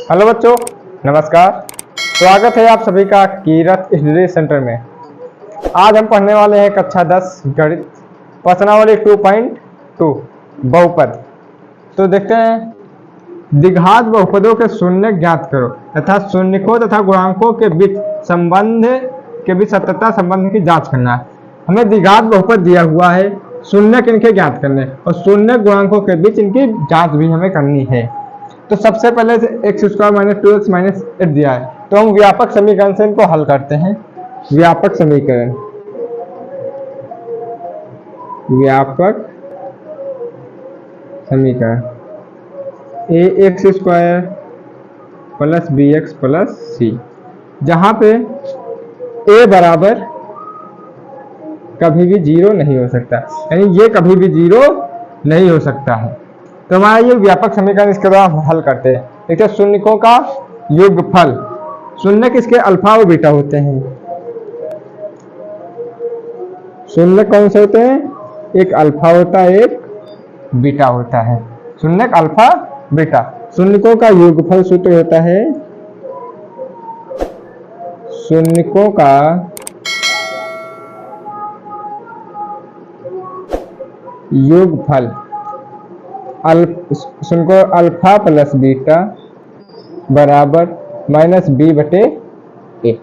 Hello बच्चों, नमस्कार। स्वागत है आप सभी का कीरत स्टडी सेंटर में। आज हम पढ़ने वाले हैं कक्षा 10 गणित प्रश्नावली 2.2 बहुपद। तो देखते हैं, द्विघात बहुपदों के शून्य ज्ञात करो तथा शून्यकों तथा गुणांकों के बीच सत्यता संबंध की जांच करना है। हमें द्विघात बहुपद दिया हुआ है, शून्य इनके ज्ञात करने और शून्य गुणांकों के बीच इनकी जांच भी हमें करनी है। तो सबसे पहले से x² - 2x - 8 दिया है, तो हम व्यापक समीकरण से इनको हल करते हैं। व्यापक समीकरण ax² + bx + c, जहां पे a बराबर कभी भी 0 नहीं हो सकता, यानी ये कभी भी 0 नहीं हो सकता है। तो हमारा ये व्यापक समीकरण इसके द्वारा हल करते हैं। देखिए, शून्यकों का योगफल, शून्य किसके अल्फा और बीटा होते हैं। शून्य कौन से होते हैं? एक अल्फा होता है, एक बीटा होता है। शून्य अल्फा बीटा। शून्यकों का योगफल सूत्र होता है, शून्यकों का योगफल शून्यकों अल्फा + बीटा बराबर -b/a।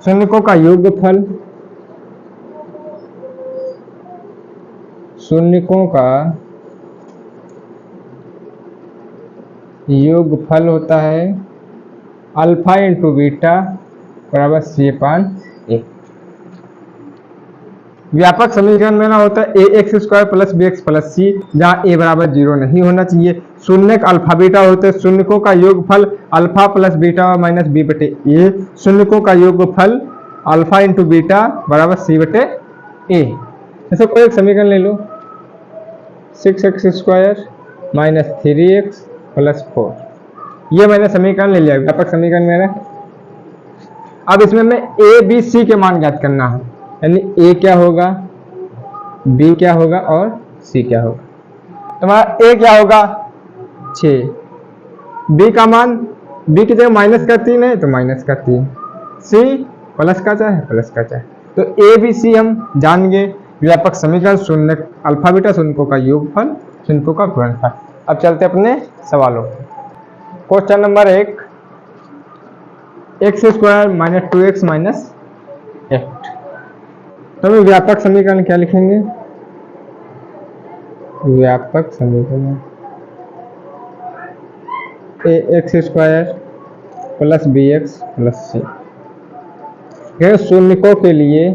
शून्यकों का योगफल, शून्यकों का योगफल होता है अल्फा × बीटा बराबर c/a। व्यापक समीकरण में ना होता है ax² + bx + c, जहाँ a बराबर 0 नहीं होना चाहिए। शून्य अल्फा बीटा होते हैं, शून्यकों का योगफल अल्फा + बीटा -b/a। शून्यकों का योगफल अल्फा × बीटा बराबर c/a। जैसे कोई एक समीकरण ले लो, 6x² - 3x + 4, ये मैंने समीकरण ले लिया, व्यापक समीकरण मेरा। अब इसमें मैं a, b, c के मान ज्ञात करना है, यानी a क्या होगा, b क्या होगा और c क्या होगा। तो हमारा a क्या होगा 6, b का मान, b की जगह माइनस का 3 है तो माइनस का 3, c प्लस का 4 है प्लस का 4। तो a, b, c हम जान गए। व्यापक समीकरण शून्य अल्फा बीटा, शून्यकों का योगफल, शून्यकों का गुणनफल। अब चलते अपने सवालों। Question number 1, x² - 2x - 8। तो हम व्यापक समीकरण क्या लिखेंगे? व्यापक समीकरण ax² + bx + c। यह शून्यकों के लिए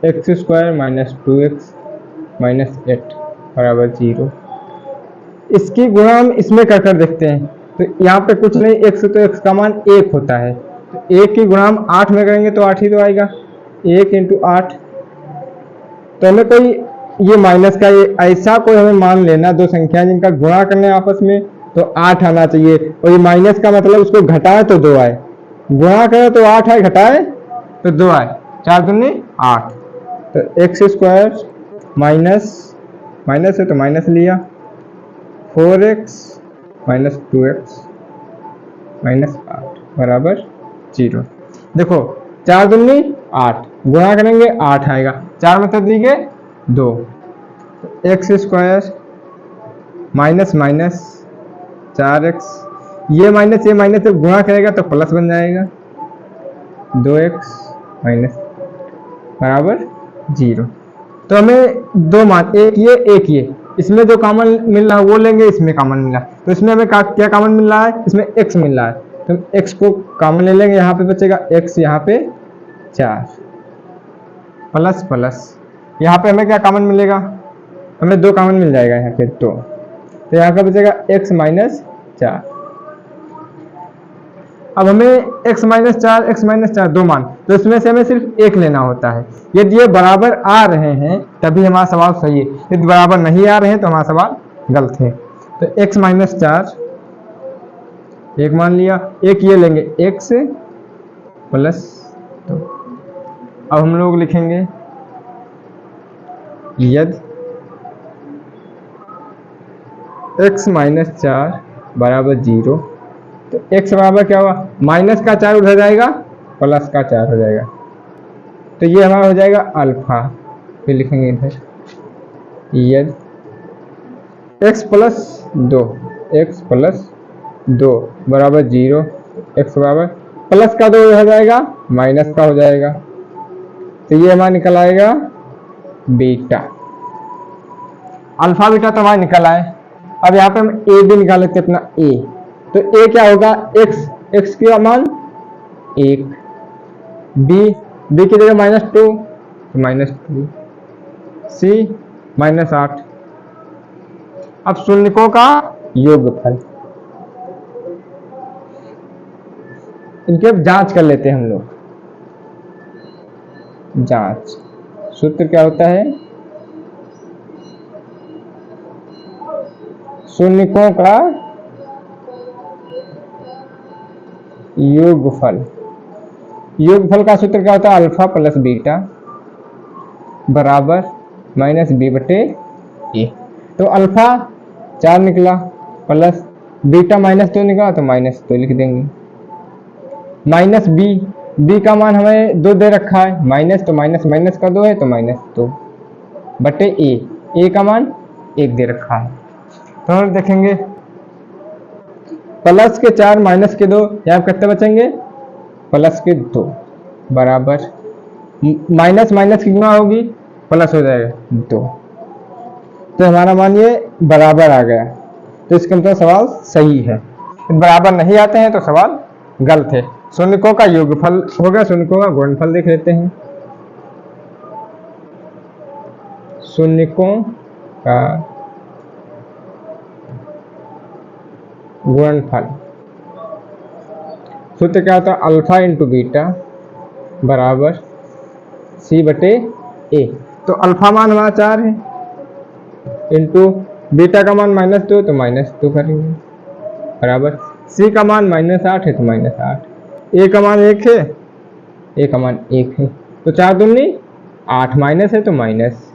x² - 2x - 8 बराबर 0। इसकी गुणा हम इसमें कर देखते हैं। तो यहाँ पे कुछ नहीं, x तो x का मान 1 होता है, तो 1 की गुणा हम 8 में करेंगे तो 8 ही तो आएगा, 1 × 8। तो हमें कोई ये माइनस का, ये ऐसा कोई हमें मान लेना, दो संख्या जिनका गुणा करने आपस में, तो 8 आना चाहिए। और ये माइनस का मतलब उसको घटाए तो 2 आए, गुणा करे तो 8 आए, घटाए तो 2 आए, 4 दूनी 8। तो x² माइनस है तो माइनस लिया, 4x - 2x - 8 बराबर 0। देखो 4 दूनी 8, गुणा करेंगे 8 आएगा, 4 में तो दिए 2। x² माइनस 4x, ये माइनस से गुणा करेगा तो प्लस बन जाएगा, 2x - बराबर 0। तो हमें दो मान, एक ये इसमें जो कॉमन मिल रहा है वो लेंगे, इसमें कॉमन मिल रहा है, तो इसमें हमें क्या कॉमन मिल रहा है? इसमें x मिल रहा है, तो हम x को कॉमन ले लेंगे, यहाँ पे बचेगा x, यहाँ पे 4 प्लस यहाँ पे हमें क्या कॉमन मिलेगा? हमें 2 कॉमन मिल जाएगा यहाँ पे 2, तो यहाँ का बचेगा x - 4। अब हमें x - 4 दो मान, तो इसमें से हमें सिर्फ एक लेना होता है। यदि ये बराबर आ रहे हैं तभी हमारा सवाल सही है, यदि बराबर नहीं आ रहे हैं तो हमारा सवाल गलत है। तो x - 4 एक मान लिया, एक ये लेंगे x + 2। अब हम लोग लिखेंगे यदि x माइनस 4 बराबर 0, तो x बराबर क्या हुआ, माइनस का 4 उधर जाएगा, प्लस का 4 हो जाएगा, तो ये हमारा हो जाएगा अल्फा। फिर लिखेंगे इधर यदि x प्लस 2 बराबर 0, x बराबर प्लस का 2 हो जाएगा, माइनस का हो जाएगा, तो ये हमारा निकल आएगा बीटा। अल्फा बीटा तो हमारा निकल आए। अब यहाँ पे हम ए भी निकाल लेते अपना ए, तो ए क्या होगा, x का मान 1, b की जगह -2 तो -2, c -8। अब शून्यकों का योगफल, इनकी अब जांच कर लेते हैं हम लोग। जांच सूत्र क्या होता है, शून्यकों का योगफल। योगफल का सूत्र क्या होता है, अल्फा प्लस बीटा बराबर -b/a। तो अल्फा 4 निकला, प्लस बीटा -2 निकला, तो -2 लिख देंगे। माइनस बी का मान हमें 2 दे रखा है, माइनस तो माइनस का 2 है, तो -2 बटे ए का मान 1 दे रखा है। तो हम देखेंगे प्लस के 4 माइनस के 2, यहाँ कितने बचेंगे, प्लस के 2 बराबर माइनस की गुणा होगी, प्लस हो जाएगा 2, तो हमारा मान ये बराबर आ गया। तो इसके मतलब सवाल सही है। बराबर नहीं आते हैं तो सवाल गलत है। शून्यकों का योगफल हो गया, शून्यकों का गुणनफल देख लेते हैं। शून्यकों का गुणनफल सूत्र क्या होता है, अल्फा इंटू बीटा बराबर c/a। तो अल्फा मान हमारा 4 है, इंटू बीटा का मान -2 तो -2 करेंगे, बराबर c का मान -8 है तो -8, a का मान 1 है, a का मान 1 है, तो 4 दूनी 8, माइनस है तो माइनस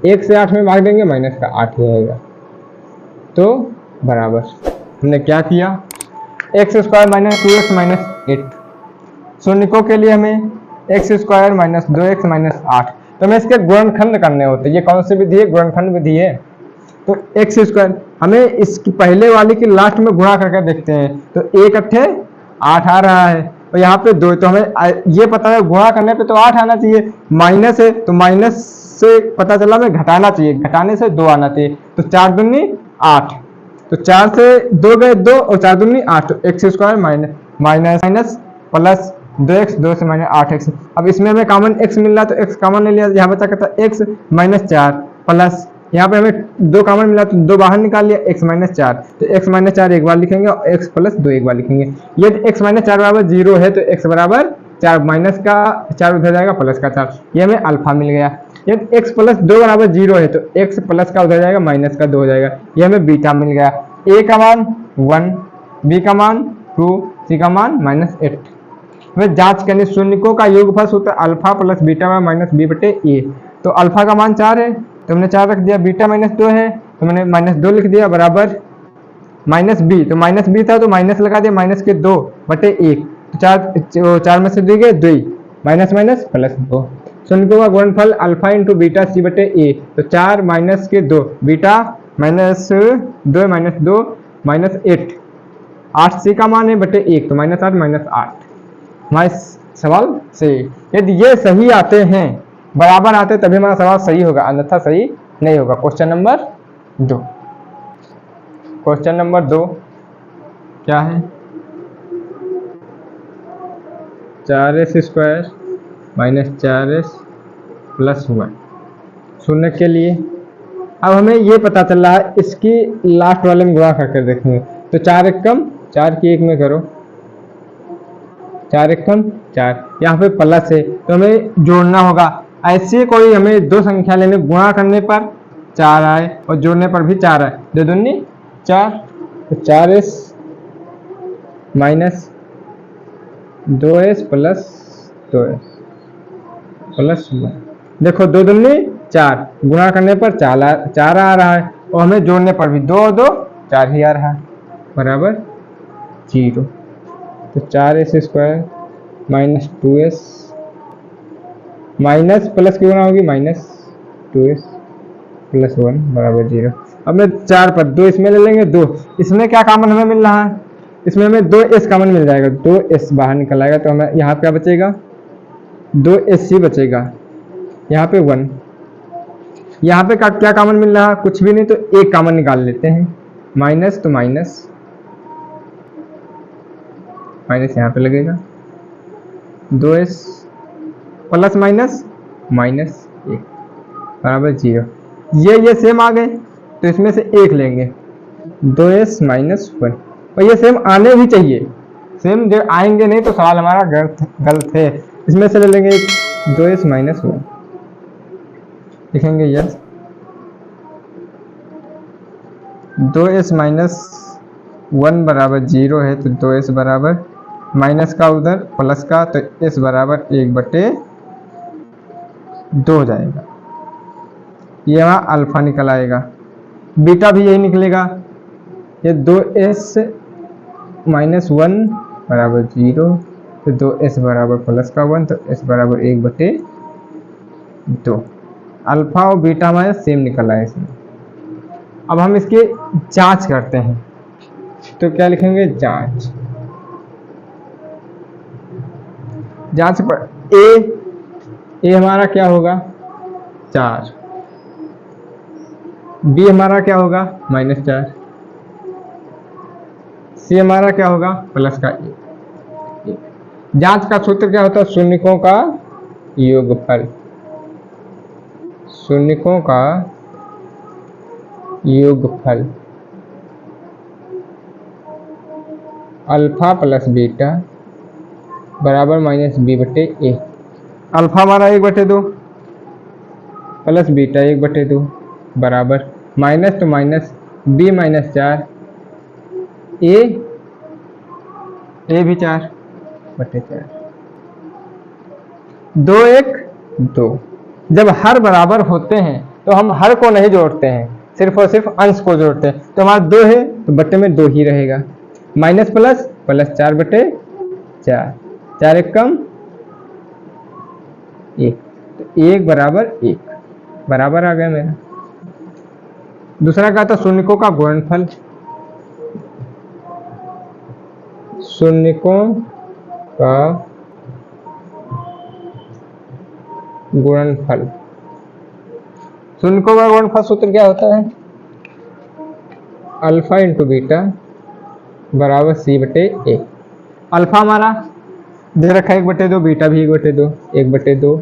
1 से 8 में भाग देंगे, माइनस का 8 ही आएगा। तो बराबर हमने क्या किया, x² - 2x - 8। शून्यकों के लिए हमें x² - 2x - 8, तो हमें इसके गुणनखंड करने होते हैं। ये कौन सी विधि है, गुणनखंड विधि है। तो x² हमें इसकी पहले वाली की लास्ट में गुणा करके देखते हैं, तो 1 अट्ठे 8 आ रहा है, और यहाँ पे 2, तो हमें ये पता है गुणा करने पे तो 8 आना चाहिए, माइनस है तो माइनस से पता चला हमें घटाना चाहिए, घटाने से 2 आना चाहिए, तो 4 दूनी 8, तो 4 से 2 गए 2 और 4 दूनी 8, तो x² माइनस प्लस 2x, 2 से -8x। अब इसमें हमें कॉमन x मिल रहा है, तो x कॉमन ले लिया, यहाँ बचा कहता x -4 प्लस यहाँ पे हमें 2 कॉमन मिला तो 2 बाहर निकाल लिया, x -4, तो x -4 एक बार लिखेंगे और x + 2 एक बार लिखेंगे। यदि x -4 बराबर 0 है तो x बराबर 4, माइनस का 4 उधर जाएगा, प्लस का 4, ये हमें अल्फा मिल गया। यदि x + 2 बराबर 0 है तो x प्लस का उधर जाएगा, माइनस का 2 हो जाएगा, ये हमें बीटा मिल गया। a का मान 1, b का मान 2, c का मान -8। हमें जांच करनी, शून्यकों का योगफल सूत्र अल्फा प्लस बीटा -b/a। तो अल्फा का मान 4 है तो हमने 4 रख दिया, बीटा -2 है तो मैंने -2 लिख दिया, बराबर -b, तो -b था तो माइनस लगा दिया, -2/1, तो 4 में से 2 गए 2, माइनस +2। शून्यकों का गुणनफल अल्फा इंटू बीटा c/a, तो 4 - 2 बीटा -2 -8, 8 c का मान है बटे 1, तो -8 -8। हमारे सवाल सही। यदि ये सही आते हैं, बराबर आते तभी हमारा सवाल सही होगा, अन्यथा सही नहीं होगा। क्वेश्चन नंबर 2, क्वेश्चन नंबर 2 क्या है, 4s² - 4s + 1 शून्य के लिए। अब हमें ये पता चल रहा है, इसकी लास्ट वाले में गुणा करके देखेंगे, तो 4 एकम 4 की 1 में करो, 4 एकम 4, यहाँ पे प्लस है तो हमें जोड़ना होगा। ऐसे कोई हमें 2 संख्या लेने, गुणा करने पर 4 आए और जोड़ने पर भी 4 आए, 2 दूनी 4, तो 4s - 2s + 2s + 1। देखो 2 दूनी 4, गुणा करने पर 4 आ रहा है और हमें जोड़ने पर भी 2 2 4 ही आ रहा है, बराबर 0। तो 4s² minus 2s minus plus की गुणा होगी -2s प्लस 1 बराबर 0। अब मैं 4 पर 2 इसमें ले लेंगे, 2 इसमें क्या कॉमन हमें मिल रहा है, इसमें हमें 2s कॉमन मिल जाएगा, 2s बाहर निकल आएगा तो हमें यहाँ क्या बचेगा, 2s ही बचेगा। यहाँ पे 1, यहाँ पे क्या कॉमन मिल रहा है, कुछ भी नहीं, तो एक कॉमन निकाल लेते हैं, माइनस तो माइनस यहाँ पे लगेगा, 2s प्लस माइनस -1 बराबर 0। ये सेम आ गए तो इसमें से एक लेंगे, 2s - 1, और ये सेम आने भी चाहिए, सेम जो आएंगे नहीं तो सवाल हमारा गलत है। इसमें से ले लेंगे 2s - 1, लिखेंगे यस, 2s - 1 बराबर 0 है, तो 2s बराबर माइनस का उधर प्लस का, तो s बराबर 1/2 हो जाएगा। ये वहाँ अल्फा निकल आएगा, बीटा भी यही निकलेगा, ये 2s - 1 बराबर 0, तो 2s बराबर प्लस का 1, तो s बराबर 1/2। अल्फा और बीटा हमारे सेम निकल आए इसमें। अब हम इसकी जांच करते हैं, तो क्या लिखेंगे, जांच पर ए हमारा क्या होगा 4, बी हमारा क्या होगा -4, सी हमारा क्या होगा प्लस का 1। जांच का सूत्र क्या होता है, शून्यकों का योगफल, शून्यकों का योगफल, अल्फा प्लस बीटा बराबर -b/a। अल्फा हमारा 1/2 प्लस बीटा 1/2 बराबर माइनस तो माइनस b -4, a भी 4/4, 2 1 2। जब हर बराबर होते हैं तो हम हर को नहीं जोड़ते हैं, सिर्फ और सिर्फ अंश को जोड़ते हैं, तो हमारा 2 है तो बट्टे में 2 ही रहेगा, माइनस प्लस 4/4, 4 1 कम 1, तो 1 बराबर 1 बराबर आ गया मेरा। दूसरा क्या था, शून्यकों का गुणनफल, शून्यकों का गुणनफल, शून्यकों का गुणनफल सूत्र क्या होता है, अल्फा इंटू बीटा बराबर c/a। अल्फा हमारा दे रखा है 1/2, बीटा भी 1/2, 1/2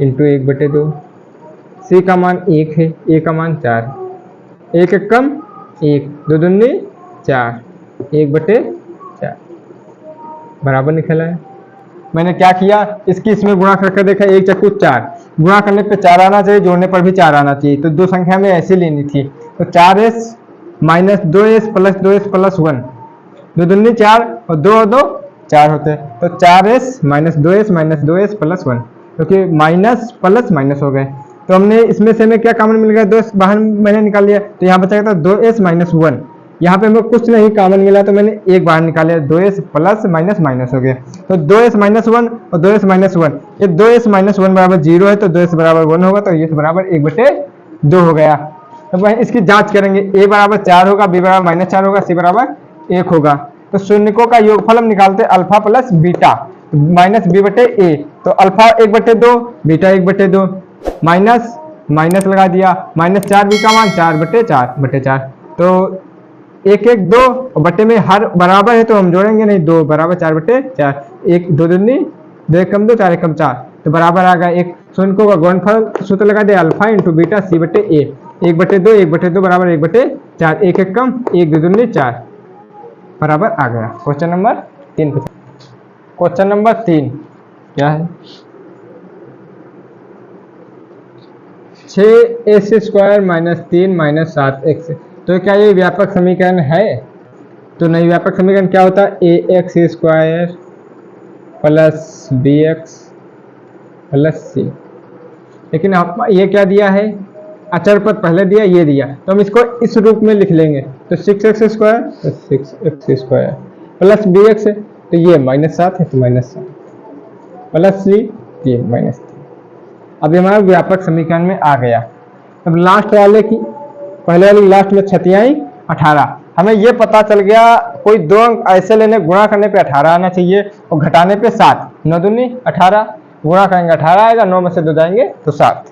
इंटू 1/2, सी का मान 1 है, ए का मान 4, 1 1 कम 1, 2 दूनी 4, 1/4 बराबर निकला है। मैंने क्या किया, इसकी इसमें गुणा करके देखा, 1 चक्कू 4, गुणा करने पे 4 आना चाहिए, जोड़ने पर भी 4 आना चाहिए, तो दो संख्या में ऐसे लेनी थी, तो 4s - 2s plus 2s plus 1, 2 दूनी 4 और 2 और 2 4 होते हैं, तो 4s - 2s प्लस 1, क्योंकि माइनस प्लस माइनस हो गए, तो हमने इसमें से हमें क्या कॉमन मिल गया, 2 बाहर मैंने निकाल लिया, तो यहाँ बचा था 2s - 1, यहाँ पे हमें कुछ नहीं कॉमन मिला तो मैंने एक बाहर निकाला, 2s प्लस माइनस माइनस हो गया, तो 2s - 1 और 2s - 1, ये 2s - 1 बराबर 0 है, तो 2s बराबर 1 होगा, तो ये बराबर 1/2 हो गया। तो वह इसकी जांच करेंगे, a बराबर 4 होगा, b बराबर -4 होगा, c बराबर 1 होगा, तो शून्यकों का योगफल हम निकालते हैं अल्फा प्लस बीटा, -b/a, तो अल्फा 1/2, बीटा 1/2, माइनस माइनस लगा दिया, -4 b का मान 4/4, तो 1 1 2 और बट्टे में हर बराबर है तो हम जोड़ेंगे नहीं, 2 बराबर 4/4, 1 2 दूनी 2 1 कम 2, 4 1 कम 4, तो बराबर आ गया 1। शून्यकों का गुणनफल सूत्र लगा दे, अल्फा इंटू बीटा c/a, 1/2 1/2 बराबर 1/4, 1 1 कम 1 2 दूनी 4 बराबर आ गया। क्वेश्चन नंबर 3 पे, क्वेश्चन नंबर 3 क्या है, 6s² - 3 - 7x, तो क्या ये व्यापक समीकरण है, तो नहीं, व्यापक समीकरण क्या होता है, ax² plus bx plus c, लेकिन ये क्या दिया है, अचर पद पहले दिया, ये दिया, तो हम इसको इस रूप में लिख लेंगे। तो 6x² तो 6x² प्लस bx है, तो ये -7 है, तो -7 प्लस 3 -3। अब ये हमारा व्यापक समीकरण में आ गया। अब लास्ट वाले की, पहले वाली लास्ट में छतियाई 18, हमें ये पता चल गया कोई दो अंक ऐसे लेने, गुणा करने पे 18 आना चाहिए और घटाने पे 7, 9 दूनी 18, गुणा करेंगे 18 आएगा, 9 में से 2 जाएंगे तो 7।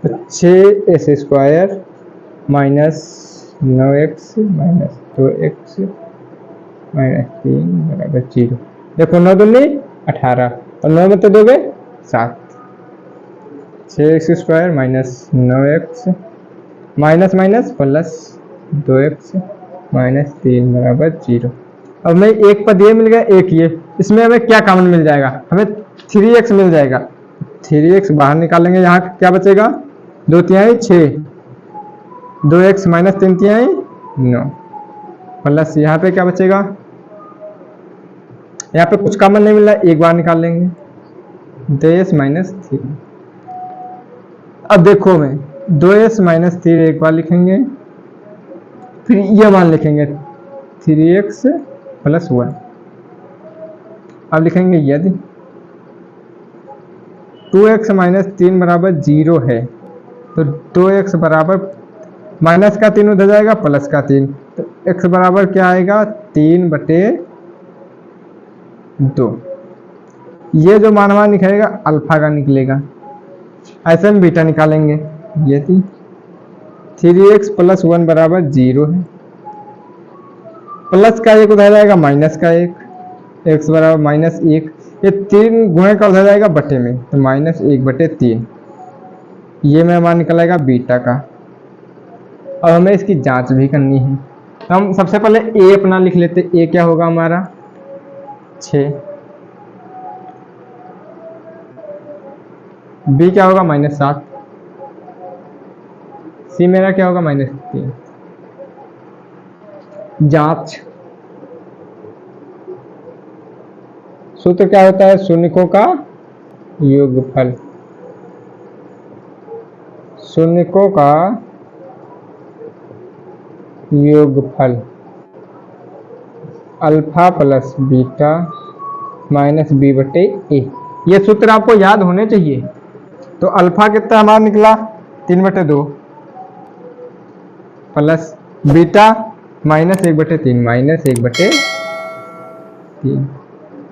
6s² minus 9x minus 2x minus 3 बराबर 0। देखो 9 दूनी 18 और 9 में तो दोगे 7। 6x² minus 9x minus minus plus 2x minus 3 बराबर 0। अब हमें एक पद ये मिल गया, एक ये, इसमें हमें क्या कॉमन मिल जाएगा, हमें 3x मिल जाएगा। 3x बाहर निकालेंगे, यहाँ क्या बचेगा, 2 तिहाई 6, 2x माइनस 3 तिहाई 9 प्लस यहाँ पे क्या बचेगा, यहाँ पे कुछ कॉमन नहीं मिल रहा, एक बार निकाल लेंगे, 2s माइनस 3। अब देखो मैं 2s माइनस 3 एक बार लिखेंगे, फिर ये मान लिखेंगे 3x प्लस 1। अब लिखेंगे यदि 2x माइनस 3 बराबर 0 है तो 2x बराबर माइनस का 3 उधर जाएगा, प्लस का 3, तो x बराबर क्या आएगा, 3/2। ये जो मान हमारा निकलेगा अल्फा का निकलेगा। ऐसे हम बीटा निकालेंगे, यदि 3x प्लस 1 बराबर 0 है, प्लस का 1 उधर जाएगा, माइनस का 1, x बराबर -1, ये 3 गुणे का उधर जाएगा बटे में, तो -1/3। ये में हमारा निकलेगा बीटा का। अब हमें इसकी जांच भी करनी है, तो हम सबसे पहले a अपना लिख लेते, a क्या होगा हमारा 6, b क्या होगा -7, c मेरा क्या होगा -3। जांच सूत्र क्या होता है, शून्यकों का योगफल। शून्यकों का योगफल alpha plus beta minus b/a। ये सूत्र आपको याद होने चाहिए। तो अल्फा कितना हमारा निकला, 3/2 प्लस बीटा -1/3 -1/3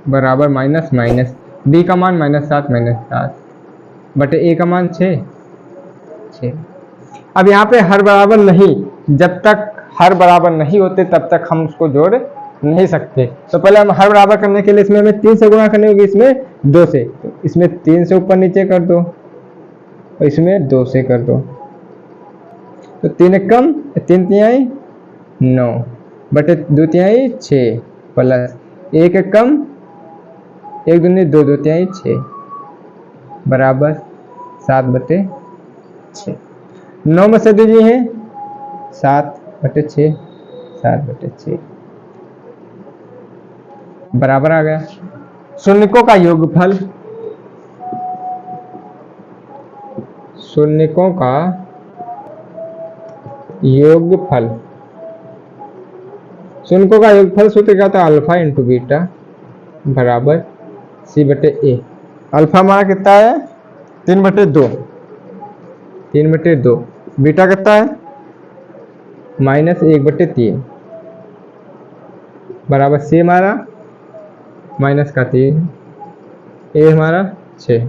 बराबर माइनस माइनस, b का मान -7 बटे a का मान 6। अब यहाँ पे हर बराबर नहीं, जब तक हर बराबर नहीं होते तब तक हम उसको जोड़ नहीं सकते। तो पहले हम हर बराबर करने के लिए इसमें हमें 3 से गुणा करनी होगी, इसमें 2 से, तो इसमें 3 से ऊपर नीचे कर दो और इसमें 2 से कर दो, तो 3 कम 3 तिहाई 9 बटे 2 तिहाई 6 प्लस 1 कम 1 दूनी 2, 2 तिहाई 6 बराबर 7/6। 9 में से दीजिए है 7/6, 7/6 बराबर आ गया। शून्यकों का योगफल, शून्यकों का योगफल, शून्यकों का योगफल सूत्र क्या होता है, अल्फा इंटू बीटा बराबर c/a। अल्फा हमारा कितना है 3/2, 3/2, बीटा कितना है -1/3 बराबर c हमारा माइनस का 3, a हमारा 6,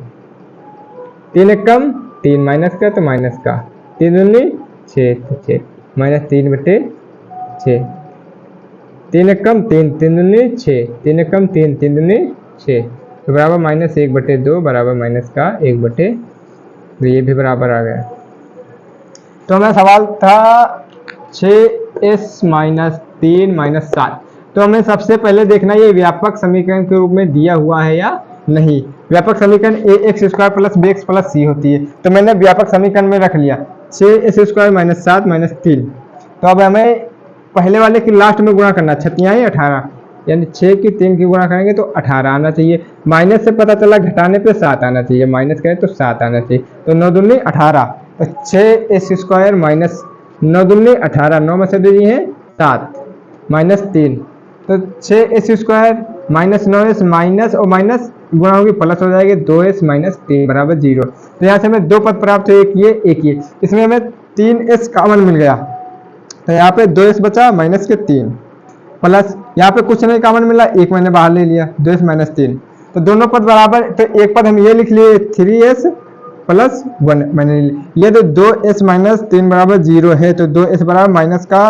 3 कम 3 माइनस का, तो माइनस का 3 दूनी 6, तो 6 -3/6, 3 कम 3, 3 दूनी 6, 3 कम 3, 3 दूनी 6, तो बराबर -1/2 बराबर माइनस का 1/, तो ये भी बराबर आ गया। तो हमें सवाल था 6s माइनस 3 माइनस 7। तो हमें सबसे पहले देखना ये व्यापक समीकरण के रूप में दिया हुआ है या नहीं। व्यापक समीकरण ax² plus bx plus c होती है, तो मैंने व्यापक समीकरण में रख लिया 6s² माइनस 7 माइनस 3। तो अब हमें पहले वाले की लास्ट में गुणा करना, 6 तिहाई 18, यानी 6 की 3 की गुणा करेंगे तो 18 आना चाहिए। माइनस से पता चला घटाने पे 7 आना चाहिए, माइनस करें तो 7 आना चाहिए। तो 9 दूनी 18, तो 6s² माइनस 9 दूनी 18, 9 में से दे दिए हैं 7 माइनस 3, तो 6s² माइनस 9s माइनस और माइनस गुणा होगी प्लस हो जाएगी 2s माइनस 3 बराबर 0। तो यहाँ से हमें दो पद प्राप्त हुए, एक ये, इसमें हमें 3s कॉमन मिल गया, तो यहाँ पे 2s बचा माइनस के 3 प्लस यहाँ पे कुछ नहीं कॉमन मिला, एक मैंने बाहर ले लिया 2s माइनस 3, तो दोनों पद बराबर। तो एक पद हम ये लिख लिए 3s प्लस 1 मैंने ये, तो 2s माइनस 3 बराबर 0 है, तो 2s बराबर माइनस का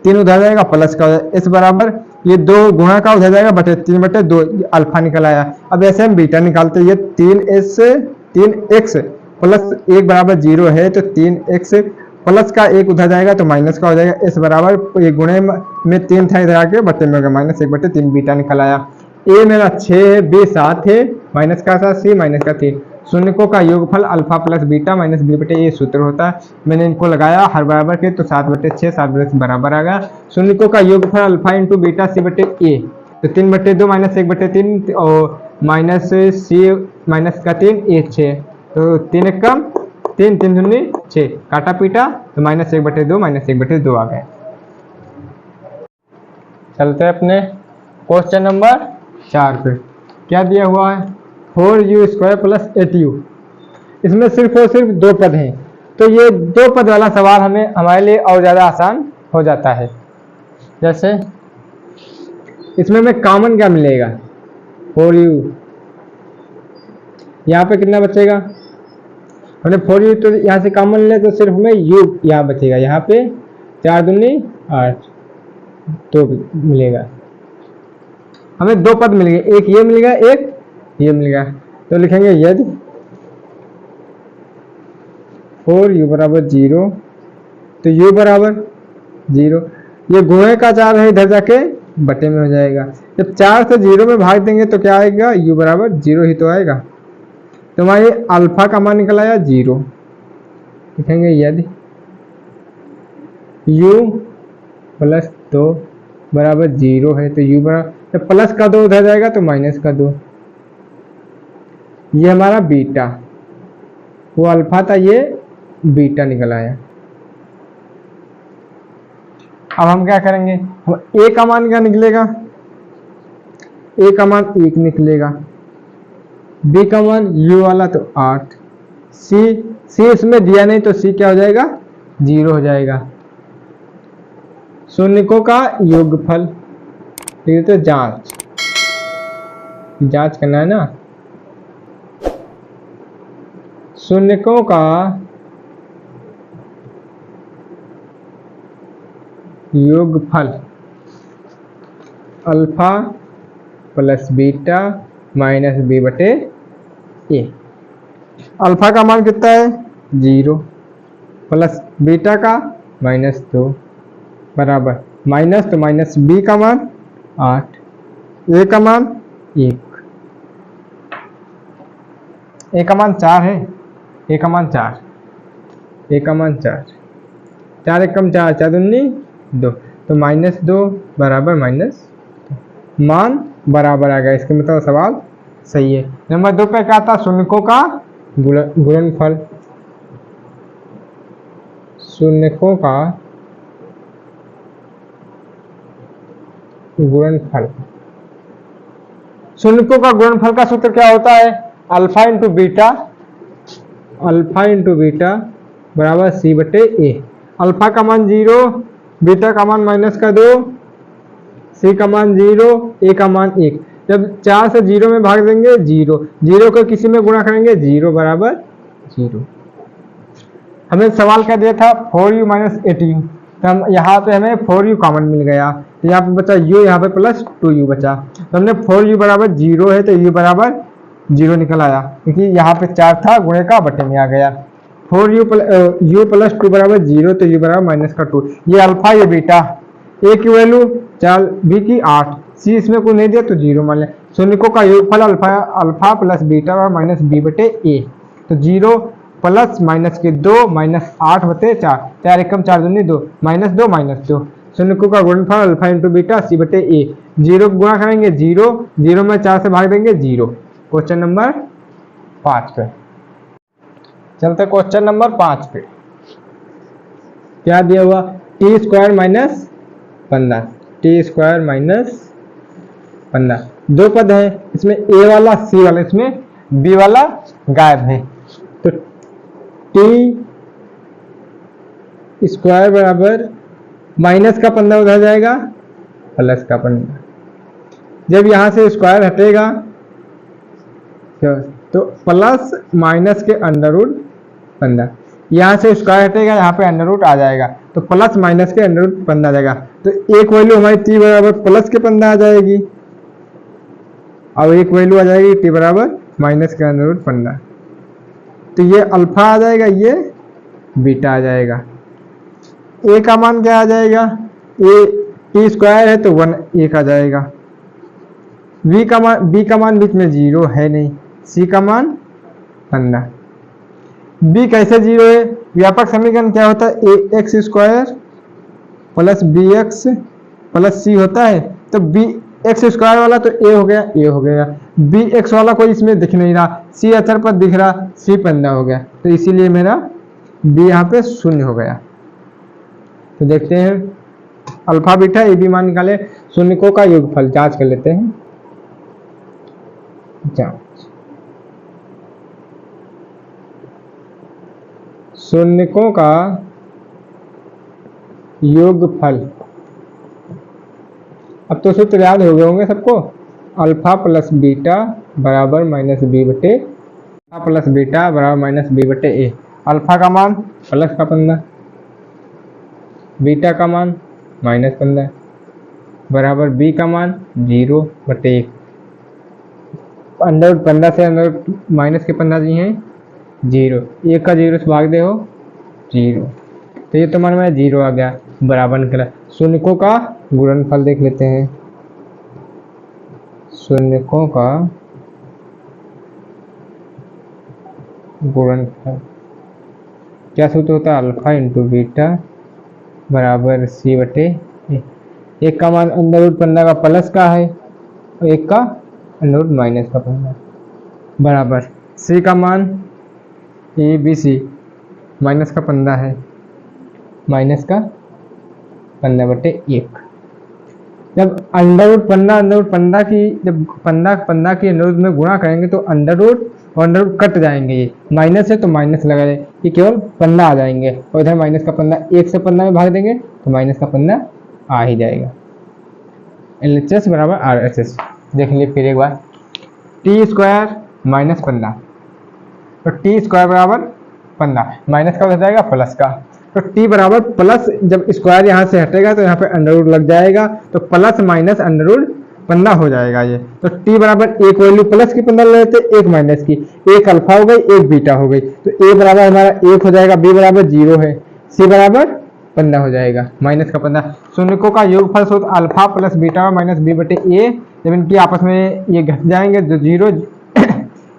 3 उधर जाएगा प्लस का s बराबर ये 2 गुणा का उधर जाएगा बटे 3/2, अल्फा निकल आया। अब ऐसे हम बीटा निकालते हैं, ये 3x प्लस 1 बराबर 0 है, तो 3x प्लस का 1 उधर जाएगा तो माइनस का हो जाएगा, s बराबर ये गुणे में 3 था इधर आके बटे में होगा माइनस 1/3, बीटा निकल आया। a मेरा 6 है, b 7 है, माइनस का 7, c माइनस का 3, शून्यकों का योगफल alpha plus beta minus b/a सूत्र होता है। मैंने इनको लगाया हर बराबर के, तो 7/6 7 बराबर आ गया। शून्यकों का योगफल अल्फा इंटू बीटा c/a, तो 3/2 माइनस 1/3 और माइनस c माइनस का 3 a 6, तो 3 एक कम 3 3 दूनी 6, काटा पीटा तो माइनस 1/2 माइनस 1/2 आ गए। चलते हैं अपने क्वेश्चन नंबर 4 पे। क्या दिया हुआ है 4u² प्लस 8u, इसमें सिर्फ और सिर्फ दो पद हैं, तो ये दो पद वाला सवाल हमारे लिए और ज़्यादा आसान हो जाता है। जैसे इसमें हमें कॉमन क्या मिलेगा 4u, यहाँ पे कितना बचेगा, हमने 4u तो यहाँ से कॉमन ले तो सिर्फ हमें u यहाँ बचेगा, यहाँ पे 4 दूनी 8 तो मिलेगा, हमें दो पद मिल गए, एक ये मिल गया एक ये मिल गया, तो लिखेंगे यदि 4u बराबर 0, तो u बराबर 0, ये गुणे का 4 है इधर जाके बटे में हो जाएगा, जब 4 से 0 में भाग देंगे तो क्या आएगा u बराबर 0 ही तो आएगा, तो हमारे अल्फा का मान निकल आया 0। लिखेंगे यदि u प्लस 2 बराबर 0 है, तो u बराबर, जब प्लस का 2 उधर जाएगा तो माइनस का 2, ये हमारा बीटा, वो अल्फा था ये बीटा निकल आया। अब हम क्या करेंगे, हम a का मान क्या निकलेगा, a का मान 1 निकलेगा, b का मान u वाला तो 8, c इसमें दिया नहीं तो c क्या हो जाएगा 0 हो जाएगा। शून्यकों का योगफल, तो जांच करना है ना, शून्यकों का योगफल alpha plus beta minus b/a, alpha का मान कितना है 0 प्लस बीटा का -2 बराबर माइनस, तो माइनस b का मान 8, a का मान 1, a का मान 4 है, a का मान 4, a का मान 4, 4 एक कम 4, 4 दूनी 2, तो -2 बराबर माइनस, मान बराबर आ गया, इसके मतलब सवाल सही है। नंबर 2 पे क्या था शून्यकों का गुणनफल, शून्यकों का गुणनफल, शून्यकों का गुणनफल का सूत्र क्या होता है अल्फा इंटू बीटा बराबर c/a, अल्फा का मान 0, बीटा का मान -2, c का मान 0, a का मान 1, जब 4 से 0 में भाग देंगे 0 को किसी में गुणा करेंगे 0 बराबर 0। हमें सवाल क्या दिया था 4u माइनस 8u, तो हम यहाँ पे हमें 4u कॉमन मिल गया, तो यहाँ पे बचा u, यहाँ पे प्लस 2u बचा, तो हमने 4u बराबर 0 है तो u बराबर 0 निकल आया, क्योंकि यहाँ पे 4 था गुणे का बटे में आ गया। 4u प्लस 2 बराबर 0, तो u बराबर -2, ये अल्फा ये बीटा, a की वैल्यू 4, b की 8, c इसमें कोई नहीं दिया तो 0 मान लें। शून्यकों का योगफल अल्फा प्लस बीटा और माइनस b/a, तो 0 प्लस माइनस के 2 -8/4, 4 एकम 4 दूनी 2, -2 -2, शून्यकों का गुणनफल अल्फा इंटू बीटा सी बटे ए। 0 गुणा करेंगे 0, 0 में 4 से भाग देंगे 0। क्वेश्चन नंबर 5 पे चलते। क्वेश्चन नंबर 5 पे क्या दिया हुआ, T square minus 15, T square minus 15 दो पद है, इसमें ए वाला सी वाला, इसमें बी वाला गायब है। तो टी स्क्वायर बराबर माइनस का 15 उधर जाएगा, प्लस का 15। जब यहां से स्क्वायर हटेगा तो प्लस माइनस के अंडर रूट 15, यहां से स्क्वायर हटेगा, यहाँ पे अंडर रूट आ जाएगा, तो प्लस माइनस के अंडर रूट 15 आ जाएगा। तो एक वैल्यू हमारी टी बराबर प्लस के 15 आ जाएगी, और एक वैल्यू आ जाएगी टी बराबर माइनस के अंडर रूट 15। तो ये अल्फा आ जाएगा, ये बीटा आ जाएगा। ए का मान क्या आ जाएगा, ए टी स्क्वायर है तो 1 1 आ जाएगा। बी का मान बीच में 0 है नहीं, सी का मान 15। बी कैसे 0 है, व्यापक समीकरण क्या होता है, a x square plus b x plus c होता है। तो बी एक्स स्क्वायर वाला तो ए हो गया, ए हो गया, बी एक्स वाला कोई इसमें दिख नहीं रहा, सी अचर पर दिख रहा, सी 15 हो गया, तो इसीलिए मेरा बी यहाँ पे 0 हो गया। तो देखते हैं अल्फा बीटा ए बी मान निकाले, शून्यकों का योगफल जांच कर लेते हैं। जांच, शून्यकों का योगफल, अब तो सूत्र याद हो गए होंगे सबको, अल्फा प्लस बीटा बराबर माइनस बी बटे अल्फा प्लस बीटा बराबर माइनस बी बटे ए। अल्फा का मान प्लस का 15, बीटा का मान माइनस 15 बराबर बी का मान 0 बटे 1। अंडर रूट 15 से अंडर रूट माइनस के 15 दिए हैं 0, 1 का 0 से भाग दे हो 0, तो ये तो मान में 0 आ गया, बराबर निकला। शून्यकों का गुणनफल देख लेते हैं। शून्यकों का गुणनफल क्या सूत्र होता है, अल्फा इंटू बीटा बराबर सी बटे ए। एक का मान अंडर रूट 15 का प्लस का है और एक का अंडर रूट माइनस का 15 बराबर सी का मान ए बी सी माइनस का 15 है, माइनस का 15 बटे 1। जब अंडर रूट 15 की जब 15 की अंडर रूट में गुणा करेंगे तो अंडर रूट और अंडर रूट कट जाएंगे, ये माइनस है तो माइनस लगा दें, ये केवल 15 आ जाएंगे, और इधर माइनस का 15, 1 से 15 में भाग देंगे तो माइनस का 15 आ ही जाएगा। LHS बराबर RHS देख लीजिए फिर एक बार, टी स्क्वायर माइनस 15, तो टी स्क्वायर बराबर 15, माइनस का हो जाएगा प्लस का, तो t बराबर प्लस, जब स्क्वायर यहाँ से हटेगा तो यहाँ पे अंडर रूट लग जाएगा, तो प्लस माइनस अंडर रूट 15 हो जाएगा ये। तो t बराबर एक वैल्यू प्लस की 15 ले लेते, एक माइनस की, एक अल्फा हो गई एक बीटा हो गई, तो a बराबर हमारा 1 हो जाएगा, b बराबर 0 है, c बराबर 15 हो जाएगा, माइनस का 15। शून्यकों का योगफल सूत्र alpha plus beta minus b बटे a, जब इनकी आपस में ये घट जाएंगे तो 0,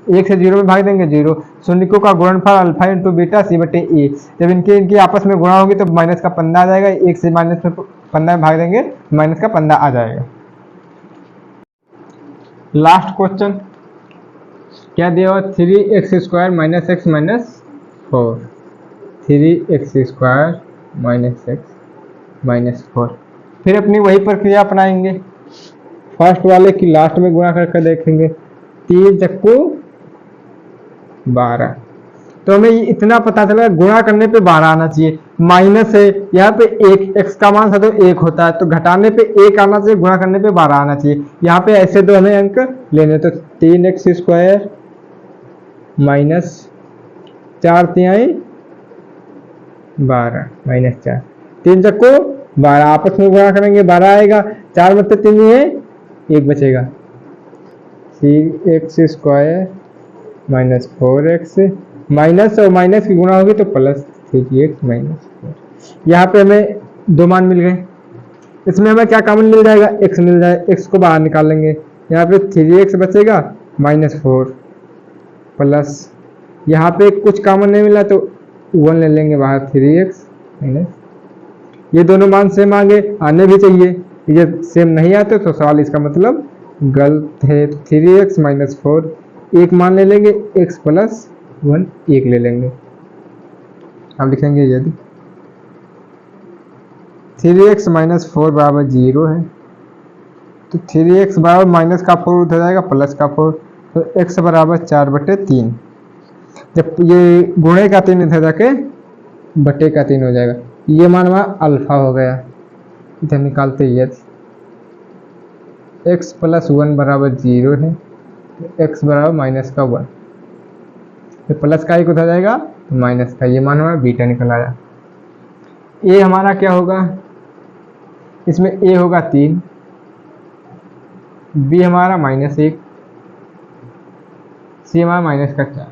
1 से 0 में भाग देंगे 0। शून्यकों का गुणनफल अल्फा इंटू बीटा सी बटे ए, जब इनकी आपस में गुणा होगी तो माइनस का 15 आ जाएगा, 1 से माइनस में 15 में भाग देंगे माइनस का 15 आ जाएगा। लास्ट क्वेश्चन क्या दिया हुआ, 3x square minus x minus 4, 3x square minus x minus 4। फिर अपनी वही प्रक्रिया अपनाएंगे, फर्स्ट वाले की लास्ट में गुणा करके देखेंगे, 3 चक्कू 12, तो हमें इतना पता चला गुणा करने पे 12 आना चाहिए, माइनस है यहाँ पे 1, x का मान तो 1 होता है, तो घटाने पे 1 आना चाहिए, गुणा करने पे 12 आना चाहिए। यहाँ पे ऐसे दो हमें अंक लेने, तो 3x स्क्वायर माइनस 4 तिहाई 12 माइनस 4, 3 चक्को 12, आपस में गुणा करेंगे 12 आएगा, 4 में 3 है 1 बचेगा, 3x square minus 4x, minus और माइनस की गुणा होगी तो प्लस 3x माइनस 4। यहाँ पे हमें दो मान मिल गए, इसमें हमें क्या कॉमन मिल जाएगा, x मिल जाएगा, x को बाहर निकाल लेंगे, यहाँ पे 3x बचेगा माइनस 4 प्लस, यहाँ पे कुछ कॉमन नहीं मिला तो 1 ले लेंगे बाहर, 3x माइनस, ये दोनों मान सेम आगे आने भी चाहिए, ये सेम नहीं आते तो सवाल इसका मतलब गलत है। 3x माइनस 4 एक मान ले लेंगे, x प्लस 1 एक ले लेंगे। अब लिखेंगे यदि 3x माइनस 4 बराबर 0 है तो 3x बराबर माइनस का 4 उधर जाएगा प्लस का 4, तो x बराबर 4/3। जब ये गुणे का 3 इधर जाके बटे का 3 हो जाएगा। ये मान हमारा अल्फा हो गया। इधर निकालते ही x प्लस 1 बराबर 0 है तो x बराबर माइनस का 1, तो प्लस का 1 उधर जाएगा तो माइनस का, ये मान हमारा बीटा निकल आया। ए हमारा क्या होगा, इसमें a होगा 3, b हमारा -1, c हमारा माइनस का 4।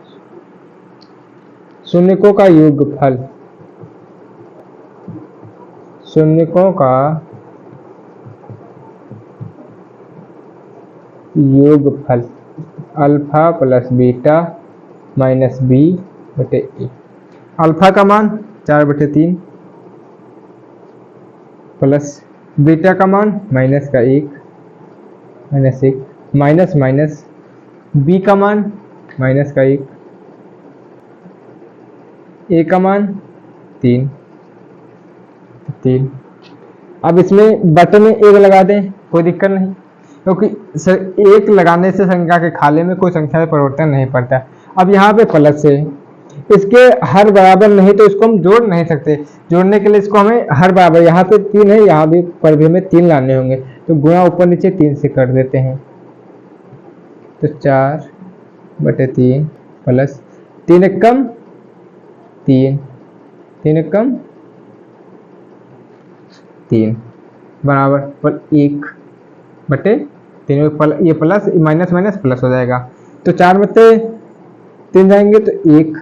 शून्यकों का योगफल, शून्यकों का योगफल alpha plus beta minus b/a। Alpha का मान 4/3 प्लस बीटा का मान माइनस का 1 माइनस माइनस b का मान माइनस का 1, a का मान 3। अब इसमें बटे में 1 लगा दें, कोई दिक्कत नहीं, क्योंकि 1 लगाने से संख्या के खाले में कोई संख्या में परिवर्तन नहीं पड़ता। अब यहाँ पे प्लस है, इसके हर बराबर नहीं तो इसको हम जोड़ नहीं सकते। जोड़ने के लिए इसको हमें हर बराबर, यहाँ पे 3 है, यहाँ भी पर भी हमें 3 लाने होंगे, तो गुणा ऊपर नीचे 3 से कर देते हैं, तो 4/3 प्लस 3 एकम 3, 3 एकम 3 बराबर पर 1/3। ये प्लस माइनस माइनस प्लस हो जाएगा, तो 4 में 3 जाएंगे तो 1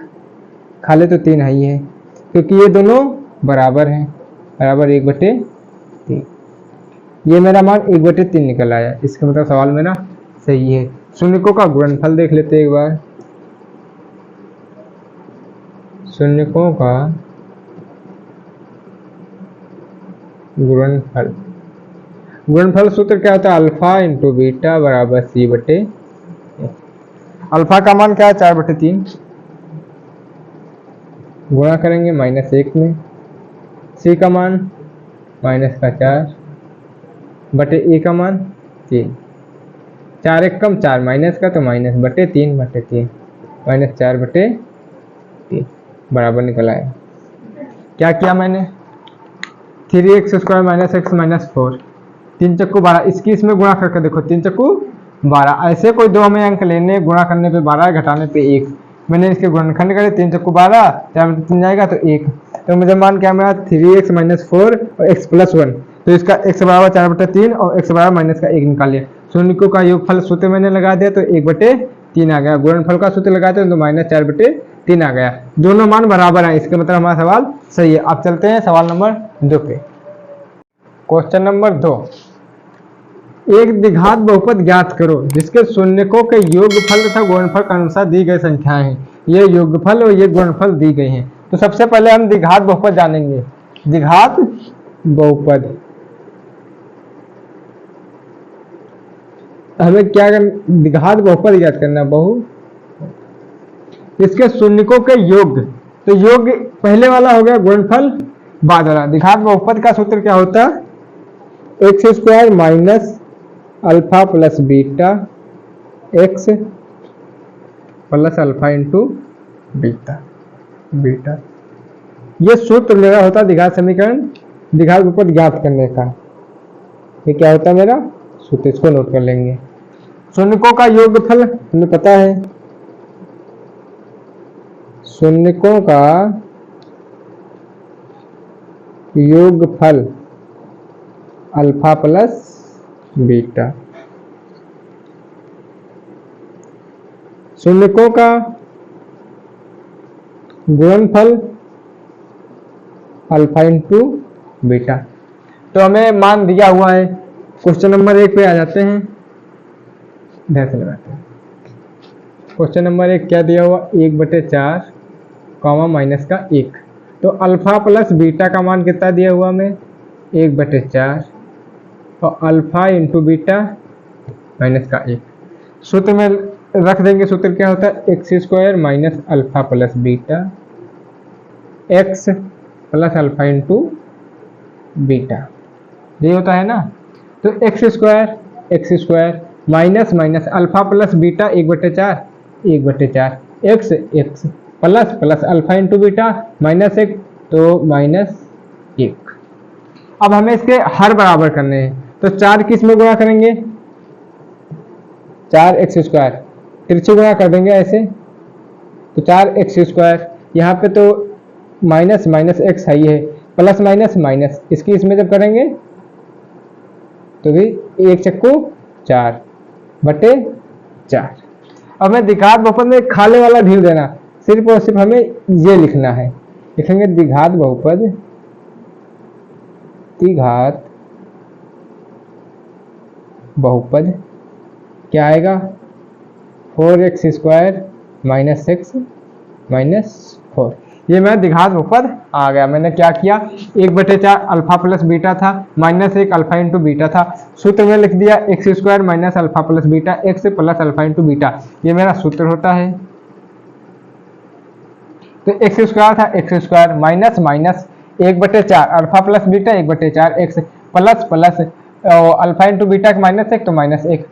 खाले तो 3 ही है, क्योंकि ये दोनों बराबर हैं, बराबर 1/3। ये मेरा मान 1/3 निकल आया। इसका मतलब सवाल मेरा सही है। शून्यकों का गुणनफल देख लेते हैं एक बार। शून्यकों का गुणनफल, गुणनफल सूत्र क्या होता है, अल्फा इंटू बीटा बराबर c/a। अल्फा का मान क्या है 4/3, गुणा करेंगे -1 में, c का मान माइनस का 4 बटे a का मान 3, 4 एकम 4 माइनस का, तो -3/3 -4/3 बराबर निकल आया। क्या किया मैंने, 3x² माइनस x माइनस 4, 3 चक्कू 12, इसकी इसमें गुणा करके देखो, 3 चक्कू 12। ऐसे कोई दो हमें अंक लेने, गुणा करने पे 12 घटाने पे 1, मैंने इसके गुणनखंड करे, 3 चक्कू 12, 4 में 3 जाएगा तो 1, तो मुझे मान क्या मिला 3x माइनस 4 और x प्लस 1, तो इसका x बराबर 4/3 और x बराबर माइनस का 1 निकाल लिया। शून्यकों का योगफल सूत्र मैंने लगा दिया तो 1/3 आ गया, गुणनफल का सूत्र लगाते हैं तो -4/3 आ गया। दोनों मान बराबर हैं, इसके मतलब हमारा सवाल सही है। अब चलते हैं सवाल नंबर 2 पे। क्वेश्चन नंबर 2, एक द्विघात बहुपद ज्ञात करो जिसके शून्यकों के योगफल तथा गुणनफल के अनुसार दी गई संख्याएं हैं। ये योगफल और ये गुणनफल दी गई हैं। तो सबसे पहले हम द्विघात बहुपद जानेंगे। द्विघात बहुपद हमें क्या करना, द्विघात बहुपद ज्ञात करना, इसके शून्यकों के योग, तो योग पहले वाला हो गया, गुणनफल बाद वाला। द्विघात बहुपद का सूत्र क्या होता है, x² minus alpha plus beta x plus alpha into beta. ये सूत्र मेरा होता है द्विघात समीकरण, द्विघात बहुपद ज्ञात करने का। ये क्या होता है मेरा सूत्र, इसको नोट कर लेंगे। शून्यकों का योगफल हमें पता है, शून्यकों का योगफल अल्फा प्लस बीटा। शून्यकों का गुणनफल अल्फा इंटू बीटा। तो हमें मान दिया हुआ है, क्वेश्चन नंबर 1 पे आ जाते हैं, ध्यान से लगाते हैं। क्वेश्चन नंबर 1 क्या दिया हुआ, 1/4 कॉमा माइनस का 1। तो अल्फा प्लस बीटा का मान कितना दिया हुआ हमें 1/4 और अल्फा इंटू बीटा माइनस का 1। सूत्र में रख देंगे। सूत्र क्या होता है, x square minus alpha plus beta x plus alpha into beta, ये होता है ना। तो x square minus minus alpha plus beta 1/4 x x plus alpha into beta minus 1 तो माइनस 1। अब हमें इसके हर बराबर करने हैं, तो 4 किस में गुणा करेंगे, 4x², तिरछी गुणा कर देंगे ऐसे, तो 4x²। यहाँ पे तो माइनस माइनस एक्स है ही है, प्लस माइनस माइनस, इसकी इसमें जब करेंगे तो भी 1 चक्कू 4/4। अब मैं द्विघात बहुपद में खाली वाला ढील देना, सिर्फ और सिर्फ हमें ये लिखना है। लिखेंगे द्विघात बहुपद क्या आएगा, 4x² माइनस एक्स माइनस 4। ये मेरा द्विघात बहुपद आ गया। मैंने क्या किया, 1/4 अल्फा प्लस बीटा था माइनस 1 अल्फा इंटू बीटा था। सूत्र में लिख दिया x² minus alpha plus beta x plus alpha into beta, ये मेरा सूत्र होता है। तो x² था, x² minus minus 1/4 alpha plus beta 1/4 x plus plus alpha into beta minus 1 तो माइनस 1,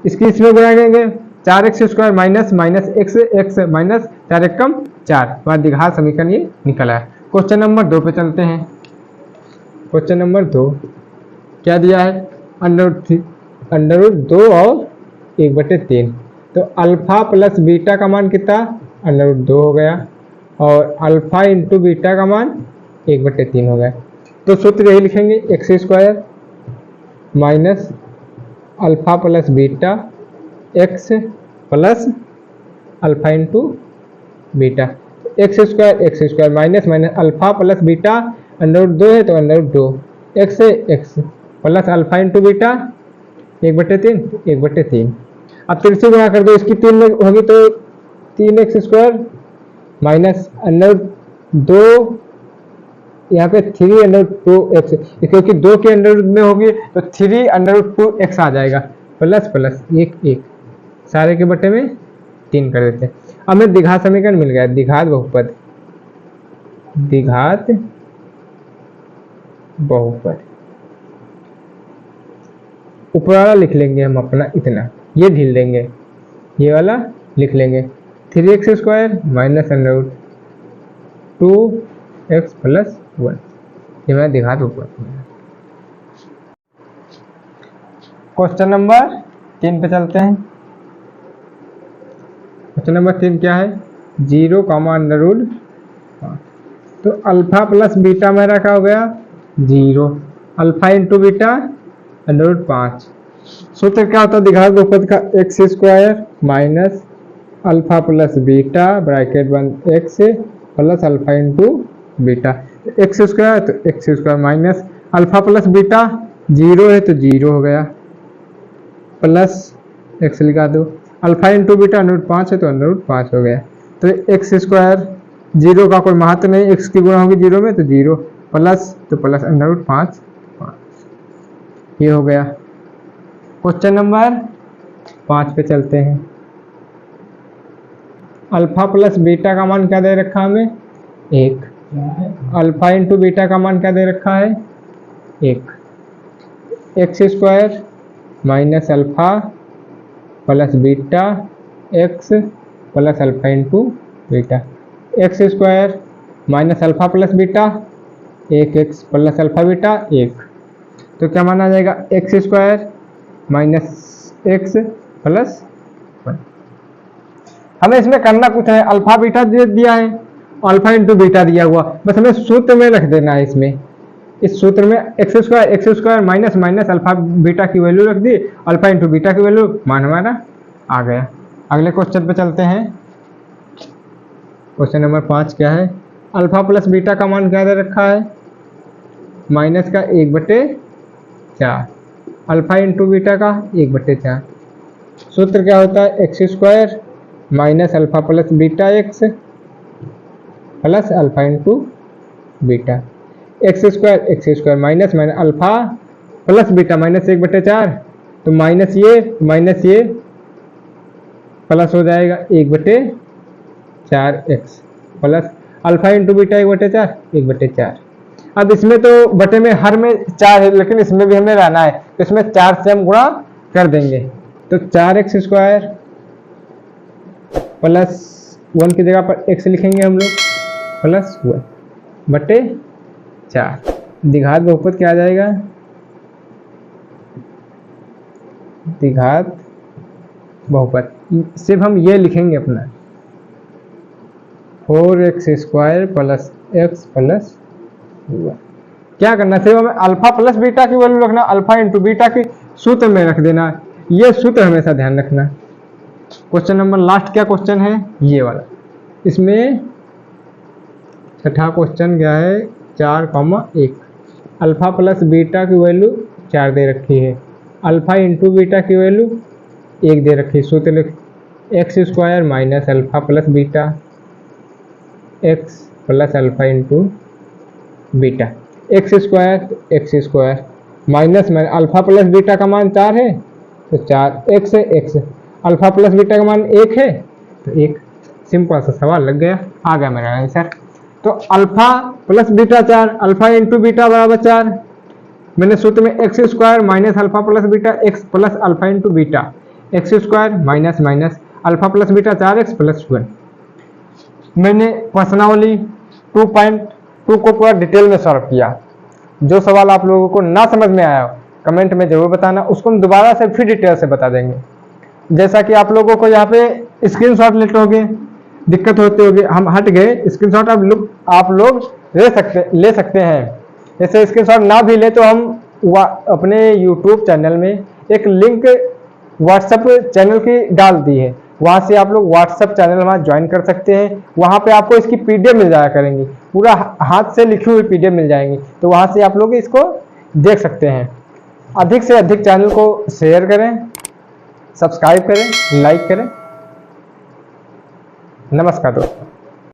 इसकी इसमें गुणा करेंगे 4x² minus minus x x minus 4 एकम 4, हमारा द्विघात समीकरण ये निकला है। क्वेश्चन नंबर 2 पे चलते हैं। क्वेश्चन नंबर 2 क्या दिया है, √2 और 1/3। तो अल्फा प्लस बीटा का मान कितना, √2 हो गया और अल्फा इंटू बीटा का मान 1/3 हो गया। तो सूत्र यही लिखेंगे, x² minus alpha plus beta x plus alpha into beta, x² minus minus alpha plus beta √2 है तो √2 x x plus alpha into beta 1/3। अब तिरछी गुणा कर दो, इसकी 3 में होगी तो 3x² माइनस √2, यहाँ पे 3√2x, क्योंकि 2 के अंडर में होगी तो 3√2x आ जाएगा, प्लस प्लस 1 सारे के बटे में 3 कर देते हैं। अब हमें द्विघात समीकरण मिल गया, द्विघात बहुपद। ऊपर वाला लिख लेंगे हम अपना इतना, ये ढील देंगे, ये वाला लिख लेंगे 3x² माइनस √2x प्लस 1, ये मेरा द्विघात बहुपद। क्वेश्चन नंबर 3 पे चलते हैं। क्वेश्चन नंबर 3 क्या है, 0, √5। तो अल्फा प्लस बीटा मेरा क्या हो गया 0, अल्फा इंटू बीटा √5। सूत्र क्या होता है द्विघात बहुपद का, x² minus alpha plus beta bracket बंद x plus alpha into beta, x² तो x² minus alpha plus beta 0 है तो 0 हो गया, प्लस x लिखा दो, अल्फा इंटू बीटा √5 है तो √5 हो गया। तो x², 0 का कोई महत्व नहीं, x की गुणा होगी 0 में तो 0, प्लस तो प्लस √5, ये हो गया। क्वेश्चन नंबर 5 पे चलते हैं। अल्फा प्लस बीटा का मान क्या दे रखा हमें 1, अल्फा इंटू बीटा का मान क्या दे रखा है 1, x² minus alpha plus beta x plus alpha into beta, x² minus alpha plus beta 1x plus alpha beta 1, तो क्या माना जाएगा x² माइनस एक्स प्लस 1। हमें इसमें करना कुछ है, अल्फा बीटा दिया है, अल्फा इंटू बीटा दिया हुआ, बस हमें सूत्र में रख देना है। इसमें इस सूत्र में x² minus minus alpha beta की वैल्यू रख दी, अल्फा इंटू बीटा की वैल्यू, मान हमारा आ गया। अगले क्वेश्चन पे चलते हैं। क्वेश्चन नंबर 5 क्या है, अल्फा प्लस बीटा का मान क्या दे रखा है माइनस का 1/4, अल्फा इंटू बीटा का 1/4। सूत्र क्या होता है x² minus alpha plus beta x plus alpha into beta, x square minus minus alpha plus beta minus 1/4, तो माइनस ये प्लस हो जाएगा 1/4 x plus alpha into beta 1/4। अब इसमें तो बटे में हर में 4 है, लेकिन इसमें भी हमें रहना है, तो इसमें 4 से हम गुणा कर देंगे, तो 4x स्क्वायर प्लस 1 की जगह पर x लिखेंगे हम लोग प्लस 1/4। द्विघात बहुपद क्या आ जाएगा, द्विघात बहुपद सिर्फ हम ये लिखेंगे अपना 4x square plus x plus 1। क्या करना, सिर्फ हमें अल्फा प्लस बीटा की वैल्यू रखना, अल्फा इंटू बीटा की सूत्र में रख देना, ये सूत्र हमेशा ध्यान रखना। क्वेश्चन नंबर लास्ट क्या क्वेश्चन है, ये वाला। इसमें छठा क्वेश्चन क्या है, 4,1 अल्फा प्लस बीटा की वैल्यू 4 दे रखी है, अल्फा इंटू बीटा की वैल्यू 1 दे रखी है। सूत्र लिख x square minus alpha plus beta x plus alpha into beta, x square minus में अल्फा प्लस बीटा का मान 4 है तो 4x है, एक्स अल्फा प्लस बीटा का मान 1 है तो 1। सिंपल सा सवाल लग गया, आ गया मेरा आंसर। तो alpha plus beta 4, alpha into beta बराबर 4। मैंने सूत्र में x square minus alpha plus beta x plus alpha into beta, x square minus minus alpha plus beta 4x plus 1। मैंने प्रश्नावली 2.2 को पूरा डिटेल में सॉल्व किया। जो सवाल आप लोगों को ना समझ में आया कमेंट में जरूर बताना, उसको हम दोबारा से फिर डिटेल से बता देंगे। जैसा कि आप लोगों को यहाँ पे स्क्रीनशॉट लेते होगे, दिक्कत होती होगी, हम हट गए, स्क्रीनशॉट आप लोग ले सकते हैं। जैसे स्क्रीनशॉट ना भी ले तो हम अपने YouTube चैनल में एक लिंक व्हाट्सएप चैनल की डाल दी है, वहाँ से आप लोग व्हाट्सएप चैनल हमारा ज्वाइन कर सकते हैं। वहाँ पे आपको इसकी PDF मिल जाया करेंगी, पूरा हाथ से लिखी हुई PDF मिल जाएंगी, तो वहाँ से आप लोग इसको देख सकते हैं। अधिक से अधिक चैनल को शेयर करें, सब्सक्राइब करें, लाइक करें। नमस्कार दोस्तों।